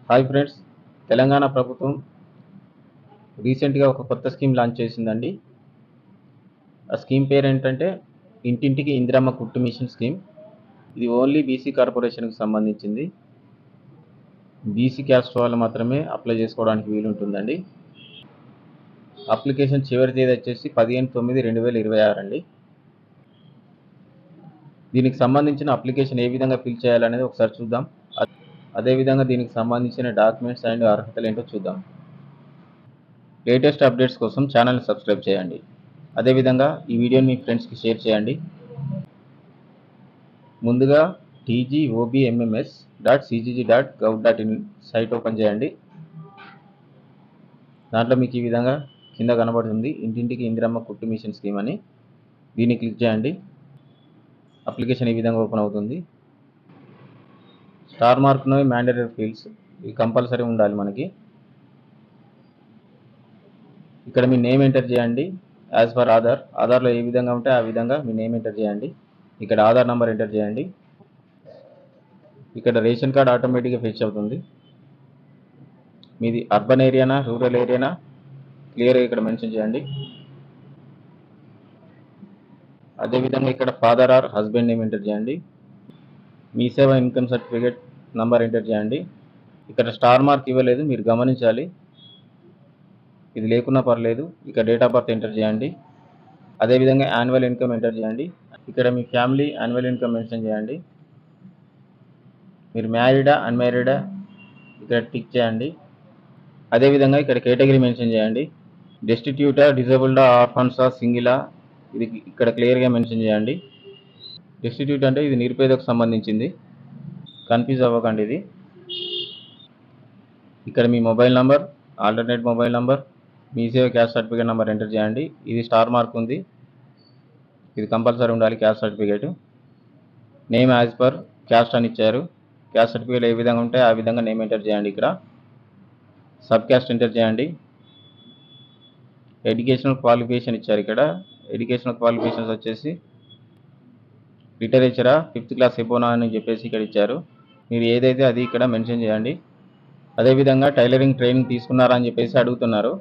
Hi friends, Telangana ప్రభుత్వం రీసెంట్గా ఒక కొత్త స్కీమ్ లాంచ్ చేసిందండి. ఆ స్కీమ్ పేరు ఏంటంటే ఇంటింటికి ఇందిరమ్మ కుట్టు మిషన్ స్కీమ్. ఇది ఓన్లీ బీసీ కార్పొరేషన్కి సంబంధించింది. బీసీ క్యాస్ట్ వాళ్ళు మాత్రమే అప్లై చేసుకోవడానికి వీలుంటుందండి. అప్లికేషన్ చివరి తేదీ వచ్చేసి 15/9/2026 అండి. దీనికి సంబంధించిన అప్లికేషన్ ఏ విధంగా ఫిల్ చేయాలనేది ఒకసారి చూద్దాం. అదేవిధంగా దీనికి సంబంధించిన డాక్యుమెంట్స్ అండ్ అర్హతలు ఏంటో చూద్దాం. లేటెస్ట్ అప్డేట్స్ కోసం ఛానల్ని సబ్స్క్రైబ్ చేయండి. అదేవిధంగా ఈ వీడియోని మీ ఫ్రెండ్స్కి షేర్ చేయండి. ముందుగా tgobmms.cgg.gov.in సైట్ ఓపెన్ చేయండి. దాంట్లో మీకు ఈ విధంగా కింద కనబడుతుంది ఇంటింటికి ఇందిరమ్మ కుట్టు మిషన్ స్కీమ్ అని. దీన్ని క్లిక్ చేయండి. అప్లికేషన్ ఈ విధంగా ఓపెన్ అవుతుంది. స్టార్ మార్క్నోవి మ్యాండేటరీ ఫీల్డ్స్ ఇవి కంపల్సరీ ఉండాలి మనకి. ఇక్కడ మీ నేమ్ ఎంటర్ చేయండి. యాజ్ పర్ ఆధార్లో ఏ విధంగా ఉంటే ఆ విధంగా మీ నేమ్ ఎంటర్ చేయండి. ఇక్కడ ఆధార్ నంబర్ ఎంటర్ చేయండి. ఇక్కడ రేషన్ కార్డ్ ఆటోమేటిక్గా ఫెచ్ అవుతుంది. మీది అర్బన్ ఏరియానా రూరల్ ఏరియానా క్లియర్గా ఇక్కడ మెన్షన్ చేయండి. అదేవిధంగా ఇక్కడ father are husband name enter చేయండి. మీ సేవ ఇన్కమ్ సర్టిఫికేట్ నంబర్ ఎంటర్ చేయండి. ఇక్కడ స్టార్ మార్క్ ఇవ్వలేదు, మీరు గమనించాలి. ఇది లేకున్నా పర్లేదు. ఇక్కడ డేట్ ఆఫ్ బర్త్ ఎంటర్ చేయండి. అదేవిధంగా యాన్యువల్ ఇన్కమ్ ఎంటర్ చేయండి. ఇక్కడ మీ ఫ్యామిలీ యాన్యువల్ ఇన్కమ్ మెన్షన్ చేయండి. మీరు మ్యారీడా అన్మ్యారీడా ఇక్కడ టిక్ చేయండి. అదేవిధంగా ఇక్కడ కేటగిరీ మెన్షన్ చేయండి. డెస్టిట్యూటా, డిజేబుల్డా, ఆర్ఫన్సా, సింగిలా ఇది ఇక్కడ క్లియర్గా మెన్షన్ చేయండి. డెస్టిట్యూట్ అంటే ఇది నిరుపేదకు సంబంధించింది, కన్ఫ్యూజ్ అవ్వకండి. ఇది ఇక్కడ మీ mobile number, alternate mobile number, Mee Seva caste certificate number enter చేయండి. ఇది స్టార్ మార్క్ ఉంది, ఇది కంపల్సరీ ఉండాలి. Caste certificate name as per caste అని ఇచ్చారు. క్యాస్ట్ సర్టిఫికేట్ ఏ విధంగా ఉంటే ఆ విధంగా నేమ్ ఎంటర్ చేయండి. ఇక్కడ సబ్ క్యాస్ట్ ఎంటర్ చేయండి. ఎడ్యుకేషనల్ క్వాలిఫికేషన్ ఇచ్చారు. ఇక్కడ ఎడ్యుకేషనల్ క్వాలిఫికేషన్స్ వచ్చేసి లిటరేచరా, 5th క్లాస్ ఎబోనా అని చెప్పేసి ఇక్కడ ఇచ్చారు. మీరు ఏదైతే అది ఇక్కడ మెన్షన్ చేయండి. అదేవిధంగా టైలరింగ్ ట్రైనింగ్ తీసుకున్నారా అని చెప్పేసి అడుగుతున్నారు.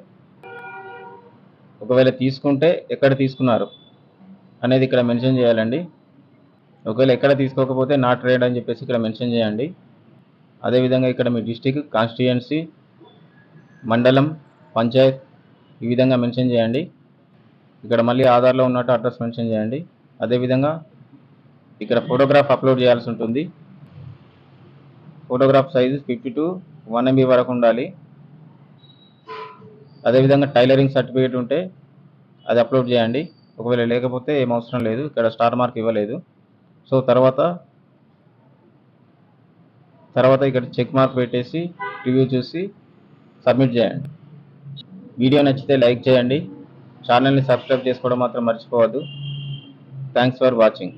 ఒకవేళ తీసుకుంటే ఎక్కడ తీసుకున్నారు అనేది ఇక్కడ మెన్షన్ చేయాలండి. ఒకవేళ ఎక్కడ తీసుకోకపోతే నాట్ ట్రేడ్ అని చెప్పేసి ఇక్కడ మెన్షన్ చేయండి. అదేవిధంగా ఇక్కడ మీ డిస్టిక్, కాన్స్టిట్యుయెన్సీ, మండలం, పంచాయత్ ఈ విధంగా మెన్షన్ చేయండి. ఇక్కడ మళ్ళీ ఆధార్లో ఉన్నట్టు అడ్రస్ మెన్షన్ చేయండి. అదేవిధంగా ఇక్కడ ఫోటోగ్రాఫ్ అప్లోడ్ చేయాల్సి ఉంటుంది. ఫోటోగ్రాఫ్ సైజు 50 to 1 MB వరకు ఉండాలి. అదేవిధంగా టైలరింగ్ సర్టిఫికేట్ ఉంటే అది అప్లోడ్ చేయండి. ఒకవేళ లేకపోతే ఏం అవసరం లేదు, ఇక్కడ స్టార్ మార్క్ ఇవ్వలేదు. సో తర్వాత ఇక్కడ చెక్ మార్క్ పెట్టేసి రివ్యూ చూసి సబ్మిట్ చేయండి. వీడియో నచ్చితే లైక్ చేయండి. ఛానల్ని సబ్స్క్రైబ్ చేసుకోవడం మాత్రం మర్చిపోవద్దు. Thanks for watching.